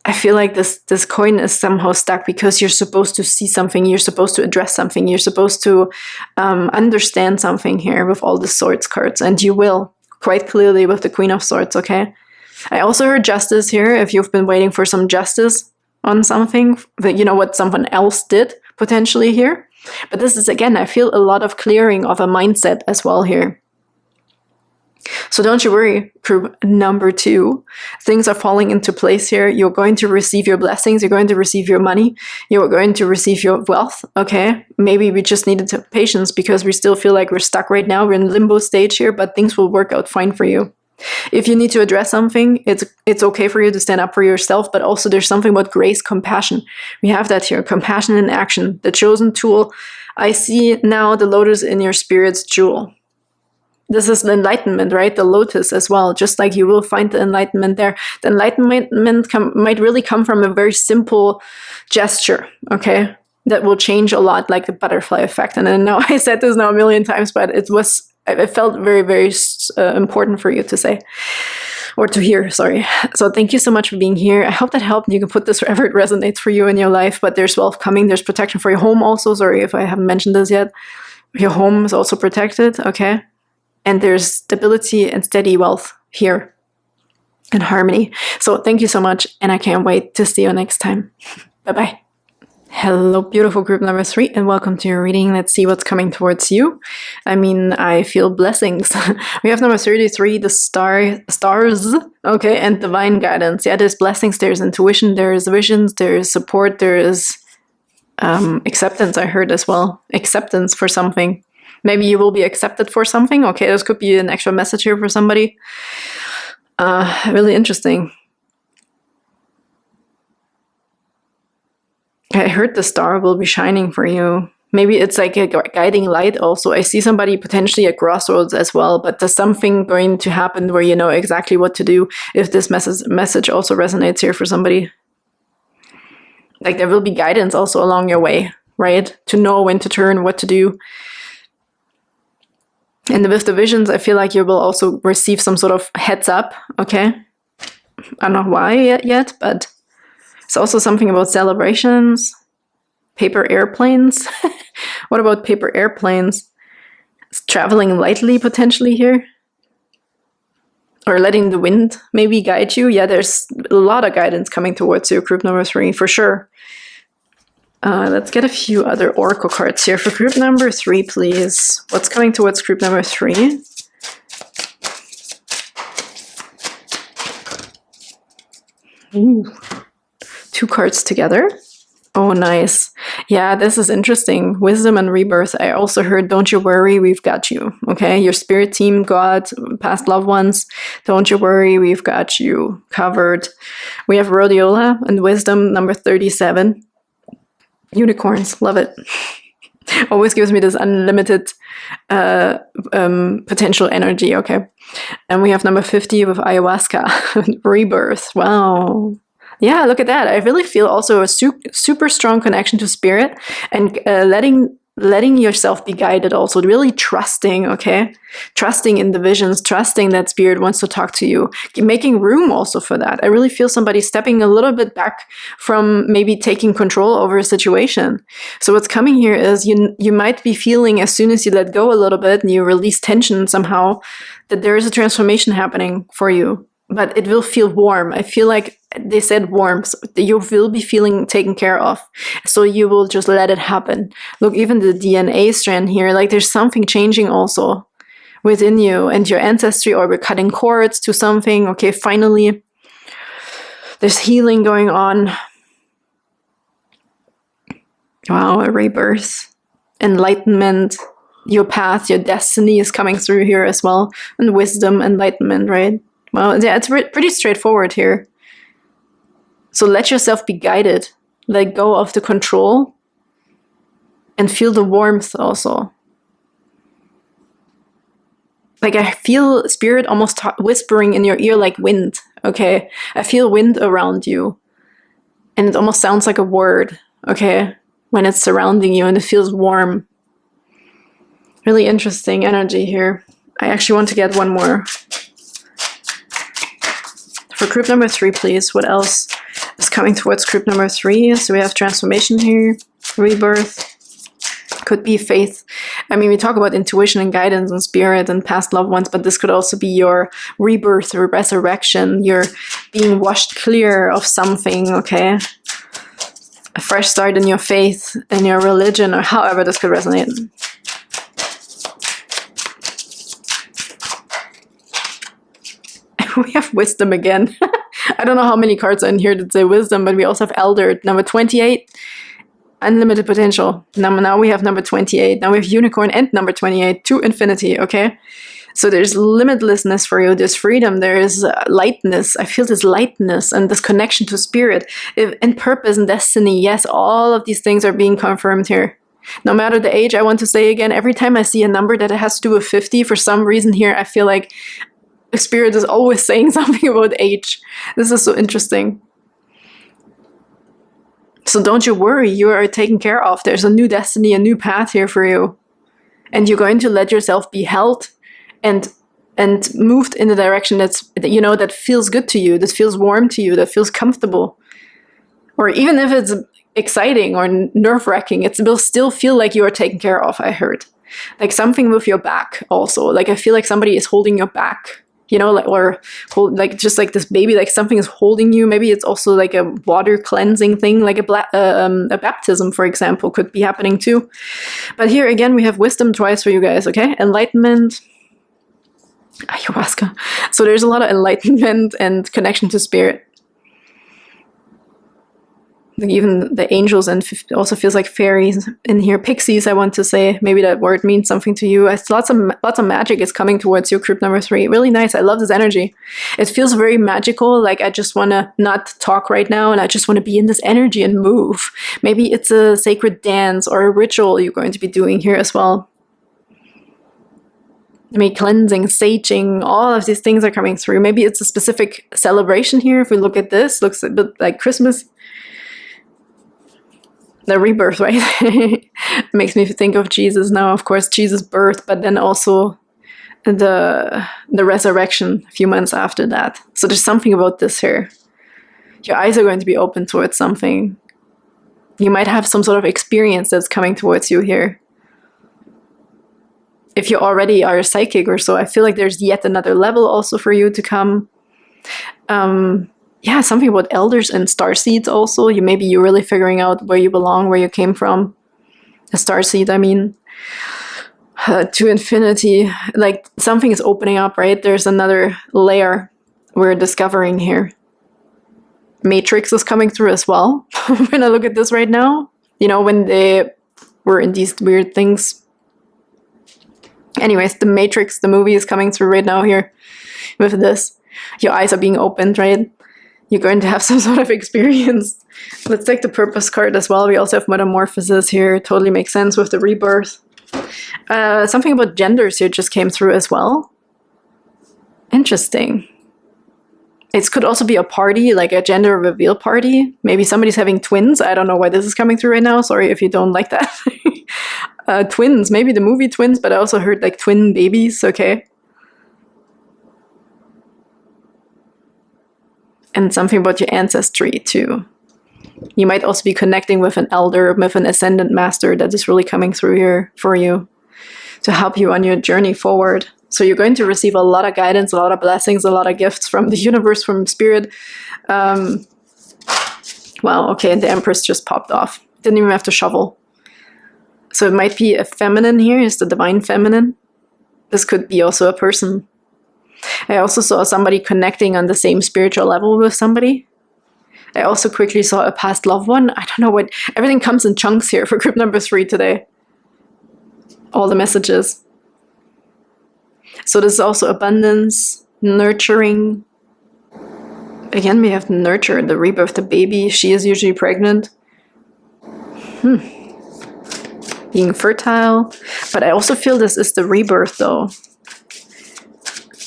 I feel like this coin is somehow stuck because you're supposed to see something, you're supposed to address something, you're supposed to understand something here with all the Swords cards, and you will, quite clearly with the Queen of Swords, okay? I also heard justice here, if you've been waiting for some justice on something, that you know what someone else did, potentially here. But this is, again, I feel a lot of clearing of a mindset as well here. So don't you worry, group number 2. Things are falling into place here. You're going to receive your blessings. You're going to receive your money. You're going to receive your wealth. Okay, maybe we just needed patience because we still feel like we're stuck right now. We're in limbo stage here, but things will work out fine for you. If you need to address something, it's okay for you to stand up for yourself, but also there's something about grace, compassion. We have that here, compassion in action, the chosen tool. I see now the lotus in your spirit's jewel. This is the enlightenment, right? The lotus as well, just like you will find the enlightenment there. The enlightenment might really come from a very simple gesture, okay? That will change a lot, like the butterfly effect. And I know I said this now a million times, but it felt very, very important for you to say, or to hear, sorry. So thank you so much for being here. I hope that helped. You can put this wherever it resonates for you in your life, but there's wealth coming. There's protection for your home also. Sorry if I haven't mentioned this yet. Your home is also protected, okay? And there's stability and steady wealth here and harmony. So thank you so much, and I can't wait to see you next time. Bye-bye. Hello, beautiful group number 3, and welcome to your reading. Let's see what's coming towards you. I mean, I feel blessings. We have number 33, the stars, okay, and divine guidance. Yeah, there's blessings, there's intuition, there's visions, there's support, there's acceptance, I heard as well. Acceptance for something. Maybe you will be accepted for something. Okay, this could be an extra message here for somebody. Really interesting. I heard the star will be shining for you. Maybe it's like a guiding light also. I see somebody potentially at crossroads as well, but there's something going to happen where you know exactly what to do if this message also resonates here for somebody. Like there will be guidance also along your way, right? To know when to turn, what to do. And with the visions, I feel like you will also receive some sort of heads up, okay? I don't know why yet, but it's also something about celebrations, paper airplanes. What about paper airplanes? It's traveling lightly potentially here. Or letting the wind maybe guide you. Yeah, there's a lot of guidance coming towards you, group number 3, for sure. Let's get a few other oracle cards here for group number 3, please. What's coming towards group number 3? Ooh. 2 cards together. Oh, nice. Yeah, this is interesting. Wisdom and rebirth. I also heard, don't you worry, we've got you. Okay, your spirit team, God, past loved ones, don't you worry, we've got you covered. We have rhodiola and wisdom, number 37. Unicorns, love it. Always gives me this unlimited potential energy, okay? And we have number 50 with ayahuasca, rebirth. Wow. Yeah, look at that. I really feel also a super strong connection to spirit and letting yourself be guided also, really trusting, okay? Trusting in the visions, trusting that spirit wants to talk to you, making room also for that. I really feel somebody stepping a little bit back from maybe taking control over a situation. So what's coming here is you might be feeling, as soon as you let go a little bit and you release tension somehow, that there is a transformation happening for you. But it will feel warm. I feel like they said warm. So you will be feeling taken care of. So you will just let it happen. Look, even the DNA strand here, like there's something changing also within you and your ancestry, or we're cutting cords to something. Okay, finally, there's healing going on. Wow, a rebirth, enlightenment, your path, your destiny is coming through here as well. And wisdom, enlightenment, right? Well, yeah, it's pretty straightforward here. So let yourself be guided. Let go of the control and feel the warmth also. Like I feel spirit almost whispering in your ear like wind, okay? I feel wind around you. And it almost sounds like a word, okay? When it's surrounding you and it feels warm. Really interesting energy here. I actually want to get one more. For group number 3, please. What else is coming towards group number 3? So we have transformation here, rebirth, could be faith. I mean, we talk about intuition and guidance and spirit and past loved ones, but this could also be your rebirth or resurrection. You're being washed clear of something, okay? A fresh start in your faith, in your religion, or however this could resonate. We have wisdom again. I don't know how many cards are in here that say wisdom, but we also have elder, number 28, unlimited potential. Now we have number 28. Now we have unicorn and number 28, to infinity, okay? So there's limitlessness for you, there's freedom, there's lightness. I feel this lightness and this connection to spirit and purpose and destiny. Yes, all of these things are being confirmed here. No matter the age, I want to say again, every time I see a number that has to do with 50, for some reason here, I feel like spirit is always saying something about age. This is so interesting. So don't you worry, you are taken care of. There's a new destiny, a new path here for you. And you're going to let yourself be held and moved in the direction that feels good to you, that feels warm to you, that feels comfortable. Or even if it's exciting or nerve-wracking, it will still feel like you are taken care of, I heard. Like something with your back also. Like I feel like somebody is holding your back. Just like this baby, like something is holding you. Maybe it's also like a water cleansing thing, like a baptism, for example, could be happening too. But here again, we have wisdom twice for you guys, okay? Enlightenment, ayahuasca. So there's a lot of enlightenment and connection to spirit. Like even the angels, and also feels like fairies in here. Pixies, I want to say. Maybe that word means something to you. Lots of magic is coming towards you, group number 3. Really nice. I love this energy. It feels very magical. Like I just want to not talk right now, and I just want to be in this energy and move. Maybe it's a sacred dance or a ritual you're going to be doing here as well. I mean, cleansing, saging, all of these things are coming through. Maybe it's a specific celebration here. If we look at this, looks a bit like Christmas. The rebirth, right? Makes me think of Jesus now, of course, Jesus' birth, but then also the resurrection a few months after that. So there's something about this here. Your eyes are going to be open towards something. You might have some sort of experience that's coming towards you here. If you already are a psychic or so, I feel like there's yet another level also for you to come. Yeah, something about elders and starseeds also. Maybe you're really figuring out where you belong, where you came from. A starseed, I mean. To infinity. Like something is opening up, right? There's another layer we're discovering here. matrix is coming through as well. When I look at this right now, you know, when they were in these weird things. Anyways, the Matrix, the movie, is coming through right now here with this. Your eyes are being opened, right? You're going to have some sort of experience. Let's take the purpose card as well. We also have metamorphosis here. Totally makes sense with the rebirth. Something about genders here just came through as well. Interesting. It could also be a party, like a gender reveal party. Maybe somebody's having twins. I don't know why this is coming through right now. Sorry if you don't like that. Twins, maybe the movie Twins, but I also heard like twin babies, okay. And something about your ancestry too. You might also be connecting with an elder, with an ascendant master that is really coming through here for you to help you on your journey forward. So you're going to receive a lot of guidance, a lot of blessings, a lot of gifts from the universe, from spirit. Wow, okay, and the Empress just popped off. Didn't even have to shovel. So it might be a feminine here, is the divine feminine. This could be also a person. I also saw somebody connecting on the same spiritual level with somebody. I also quickly saw a past loved one. I don't know what, everything comes in chunks here for group number 3 today. All the messages. So this is also abundance, nurturing. Again, we have nurture, the rebirth, the baby. She is usually pregnant. Being fertile. But I also feel this is the rebirth though.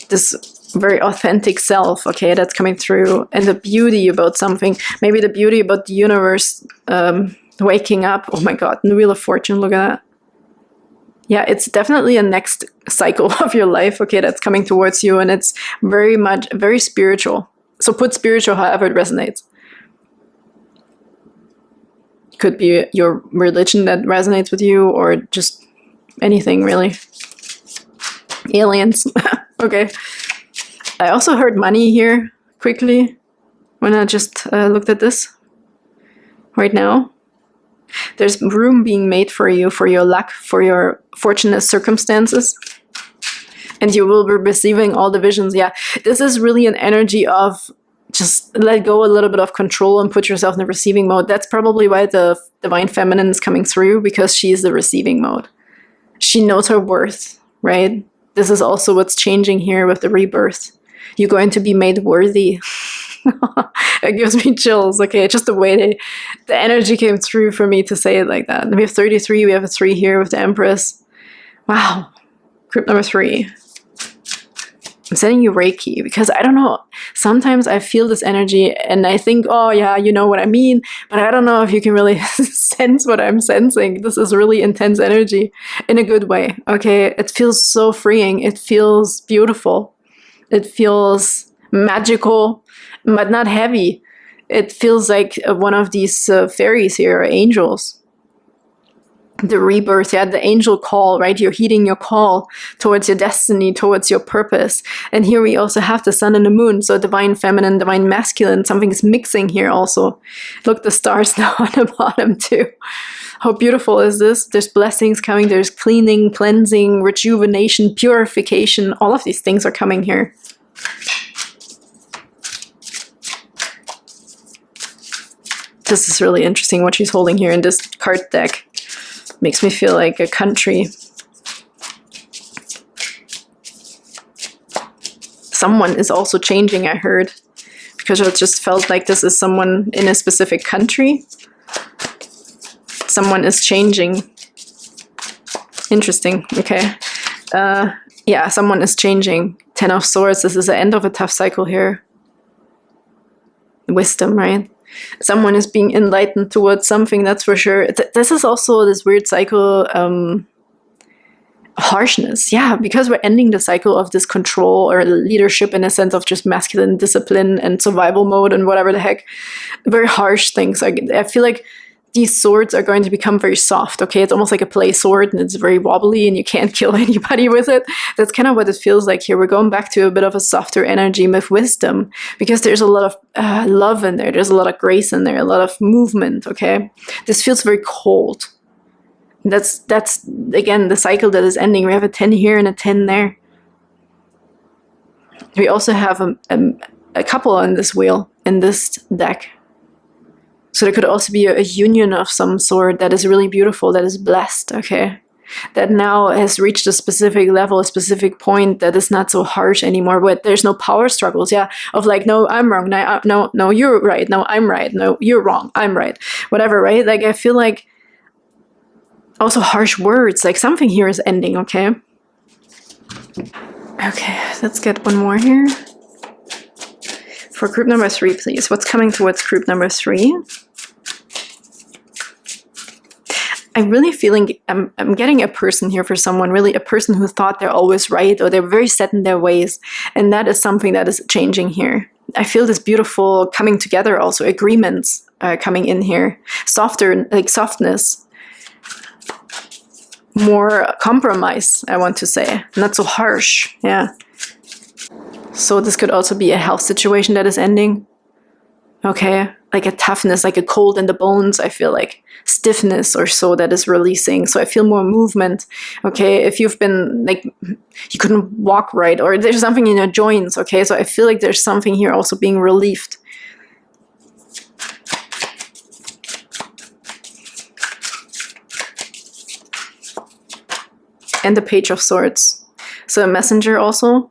This very authentic self, okay, that's coming through. And the beauty about something. Maybe the beauty about the universe waking up. Oh my God, the Wheel of Fortune, look at that. Yeah, it's definitely a next cycle of your life, okay, that's coming towards you, and it's very spiritual. So put spiritual however it resonates. Could be your religion that resonates with you, or just anything, really. Aliens. Okay. I also heard money here, quickly, when I just looked at this right now. There's room being made for you, for your luck, for your fortunate circumstances. And you will be receiving all the visions. Yeah, this is really an energy of just let go a little bit of control and put yourself in the receiving mode. That's probably why the divine feminine is coming through, because she is the receiving mode. She knows her worth, right? This is also what's changing here with the rebirth. You're going to be made worthy. It gives me chills. Okay, just the way the energy came through for me to say it like that. We have 33, we have a 3 here with the Empress. Wow. Group number 3. I'm sending you Reiki because I don't know. Sometimes I feel this energy and I think, oh yeah, you know what I mean. But I don't know if you can really sense what I'm sensing. This is really intense energy in a good way. Okay, it feels so freeing. It feels beautiful. It feels magical, but not heavy. It feels like one of these fairies here, or angels. The rebirth, yeah, the angel call, right? You're heeding your call towards your destiny, towards your purpose. And here we also have the sun and the moon. So divine feminine, divine masculine, something is mixing here also. Look, the stars now on the bottom too. How beautiful is this? There's blessings coming. There's cleaning, cleansing, rejuvenation, purification. All of these things are coming here. This is really interesting what she's holding here in this card deck. Makes me feel like a country. Someone is also changing, I heard. Because I just felt like this is someone in a specific country. Someone is changing. Interesting, okay. Yeah, someone is changing. 10 of Swords, this is the end of a tough cycle here. Wisdom, right? Someone is being enlightened towards something, that's for sure. This is also this weird cycle, harshness. Yeah, because we're ending the cycle of this control or leadership in a sense of just masculine discipline and survival mode and whatever the heck. Very harsh things. I feel like these swords are going to become very soft, okay? It's almost like a play sword and it's very wobbly and you can't kill anybody with it. That's kind of what it feels like here. We're going back to a bit of a softer energy with wisdom because there's a lot of love in there. There's a lot of grace in there, a lot of movement, okay? This feels very cold. That's again, the cycle that is ending. We have a 10 here and a 10 there. We also have a couple on this wheel. in this deck. So there could also be a union of some sort that is really beautiful, that is blessed, okay? That now has reached a specific level, a specific point that is not so harsh anymore, but there's no power struggles, yeah, of like, no, I'm wrong, no, you're right, no, I'm right, no, you're wrong, I'm right, whatever, right? Like, I feel like also harsh words, like something here is ending, okay? Okay, let's get one more here. For group number 3, please. What's coming towards group number 3? I'm really feeling, I'm getting a person here for someone, really a person who thought they're always right, or they're very set in their ways. And that is something that is changing here. I feel this beautiful coming together also, agreements coming in here. Softer, like softness. More compromise, I want to say. Not so harsh, yeah. So this could also be a health situation that is ending. Okay, like a toughness, like a cold in the bones, I feel like. Stiffness or so that is releasing. So I feel more movement. Okay, if you've been like, you couldn't walk right, or there's something in your joints. Okay, so I feel like there's something here also being relieved. And the Page of Swords. So a messenger also.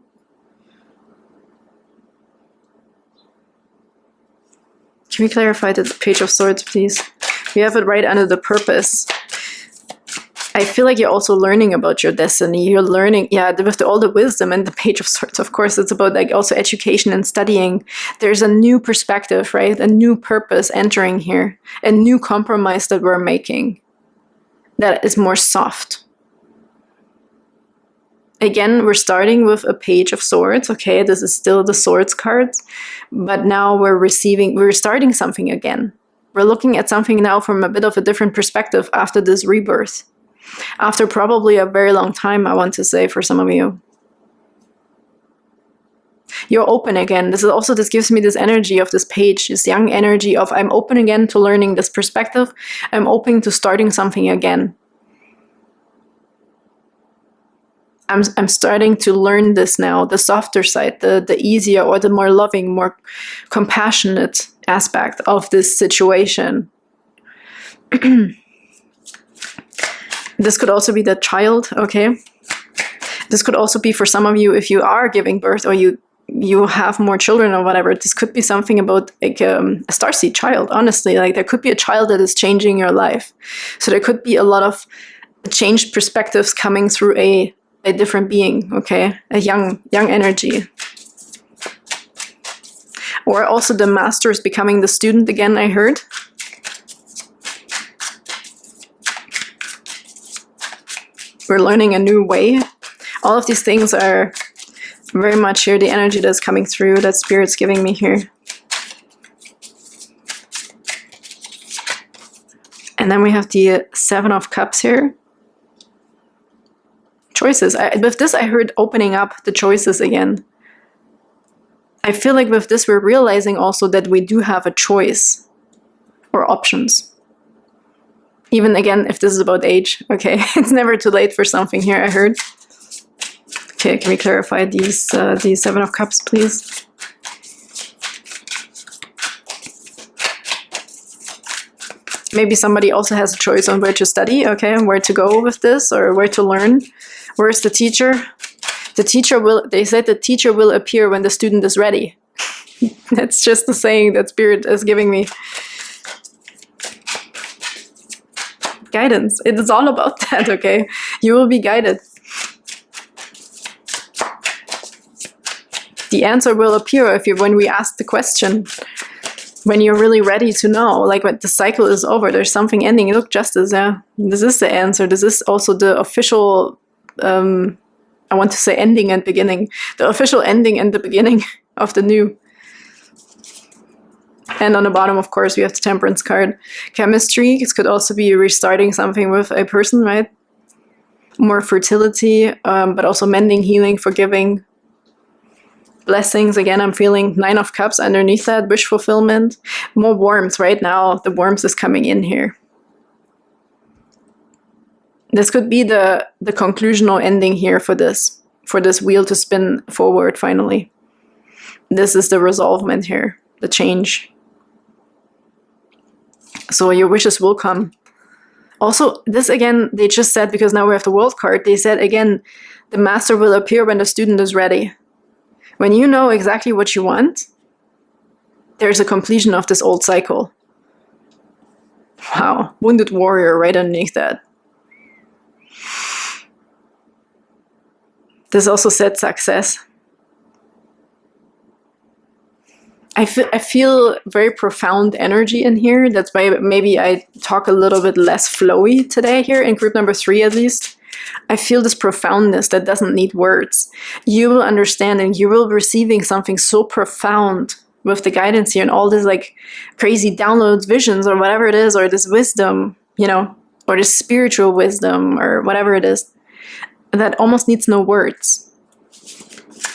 Can we clarify the Page of Swords, please? You have it right under the purpose. I feel like you're also learning about your destiny. You're learning, yeah, with all the wisdom and the Page of Swords, of course, it's about like also education and studying. There's a new perspective, right? A new purpose entering here. A new compromise that we're making that is more soft. Again, we're starting with a Page of Swords. Okay, this is still the Swords cards, but now we're starting something again. We're looking at something now from a bit of a different perspective after this rebirth. After probably a very long time, I want to say, for some of you. You're open again. This gives me this energy of this page, this young energy of I'm open again to learning this perspective. I'm open to starting something again. I'm starting to learn this now, the softer side, the easier or the more loving, more compassionate aspect of this situation. This could also be the child, okay? This could also be for some of you, if you are giving birth or you have more children or whatever, this could be something about like a starseed child, honestly. Like there could be a child that is changing your life. So there could be a lot of changed perspectives coming through a different being, okay? A young energy. Or also the master is becoming the student again, I heard. We're learning a new way. All of these things are very much here, the energy that's coming through, that Spirit's giving me here. And then we have the 7 of Cups here. Choices. With this, I heard opening up the choices again. I feel like with this, we're realizing also that we do have a choice or options. Even again, if this is about age, okay, it's never too late for something here, I heard. Okay, can we clarify these 7 of Cups, please? Maybe somebody also has a choice on where to study, okay, and where to go with this, or where to learn. Where's the teacher? The teacher they said the teacher will appear when the student is ready. That's just the saying that Spirit is giving me. Guidance. It is all about that, okay? You will be guided. The answer will appear when we ask the question. When you're really ready to know, like when the cycle is over, there's something ending. Look, justice, yeah. This is the answer. This is also the official, I want to say ending and beginning. The official ending and the beginning of the new. And on the bottom, of course, we have the Temperance card. Chemistry, this could also be restarting something with a person, right? More fertility, but also mending, healing, forgiving. Blessings, again, I'm feeling 9 of Cups underneath that, wish fulfillment. More warmth right now, the warmth is coming in here. This could be the conclusional ending here for this wheel to spin forward finally. This is the resolvement here. the change. So your wishes will come. Also, this again, they just said, because now we have the world card, they said again, the master will appear when the student is ready. When you know exactly what you want, there's a completion of this old cycle. Wow, wounded warrior right underneath that. This also said success. I feel very profound energy in here. That's why maybe I talk a little bit less flowy today here, in group number 3 at least. I feel this profoundness that doesn't need words. You will understand and you will be receiving something so profound with the guidance here and all this like crazy downloads, visions, or whatever it is, or this wisdom, you know, or this spiritual wisdom, or whatever it is, that almost needs no words.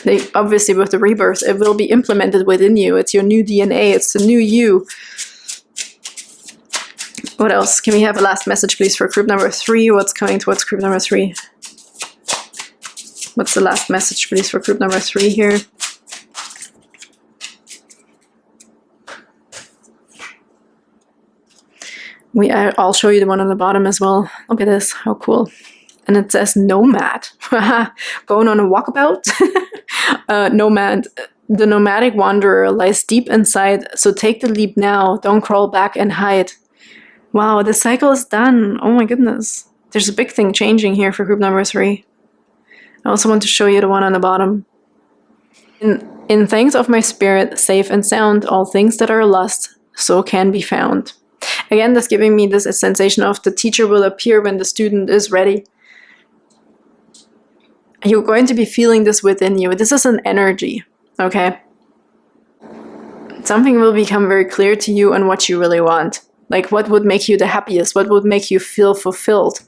They, obviously with the rebirth, it will be implemented within you. It's your new DNA. It's the new you. What else? Can we have a last message, please, for group number 3? What's coming towards group number 3? What's the last message, please, for group number 3 here? I'll show you the one on the bottom as well. Look at this. How cool. And it says nomad. Going on a walkabout. Nomad. The nomadic wanderer lies deep inside, so take the leap now. Don't crawl back and hide. Wow, the cycle is done. Oh my goodness. There's a big thing changing here for group number 3. I also want to show you the one on the bottom. In thanks of my spirit, safe and sound, all things that are lost, so can be found. Again, that's giving me this sensation of the teacher will appear when the student is ready. You're going to be feeling this within you. This is an energy, okay? Something will become very clear to you on what you really want. Like what would make you the happiest? What would make you feel fulfilled?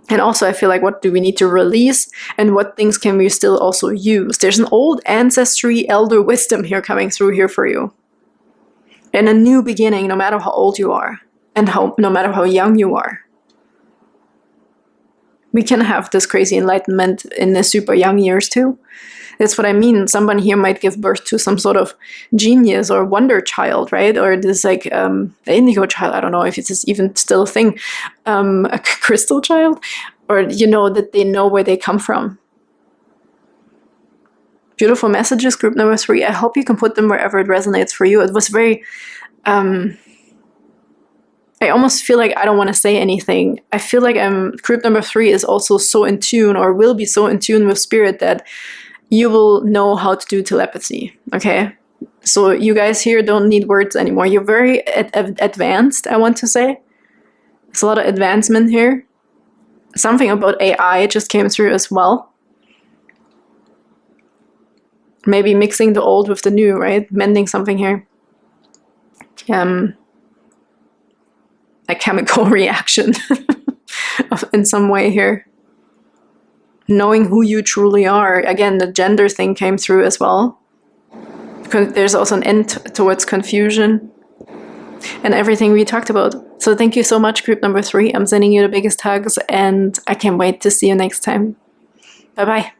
And also I feel like what do we need to release and what things can we still also use? There's an old ancestry, elder wisdom here coming through here for you. And a new beginning, no matter how old you are and no matter how young you are. We can have this crazy enlightenment in the super young years too. That's what I mean. Someone here might give birth to some sort of genius or wonder child, right? Or this like the indigo child. I don't know if it's even still a thing. A crystal child, or you know that they know where they come from. Beautiful messages, group number 3. I hope you can put them wherever it resonates for you. It was very. I almost feel like I don't want to say anything. I feel like group number 3 is also so in tune, or will be so in tune with spirit, that you will know how to do telepathy, okay? So you guys here don't need words anymore. You're very advanced, I want to say. There's a lot of advancement here. Something about AI just came through as well. Maybe mixing the old with the new, right? Mending something here. A chemical reaction in some way here. Knowing who you truly are. Again, the gender thing came through as well. There's also an end towards confusion and everything we talked about. So thank you so much, group number 3. I'm sending you the biggest hugs and I can't wait to see you next time. Bye-bye.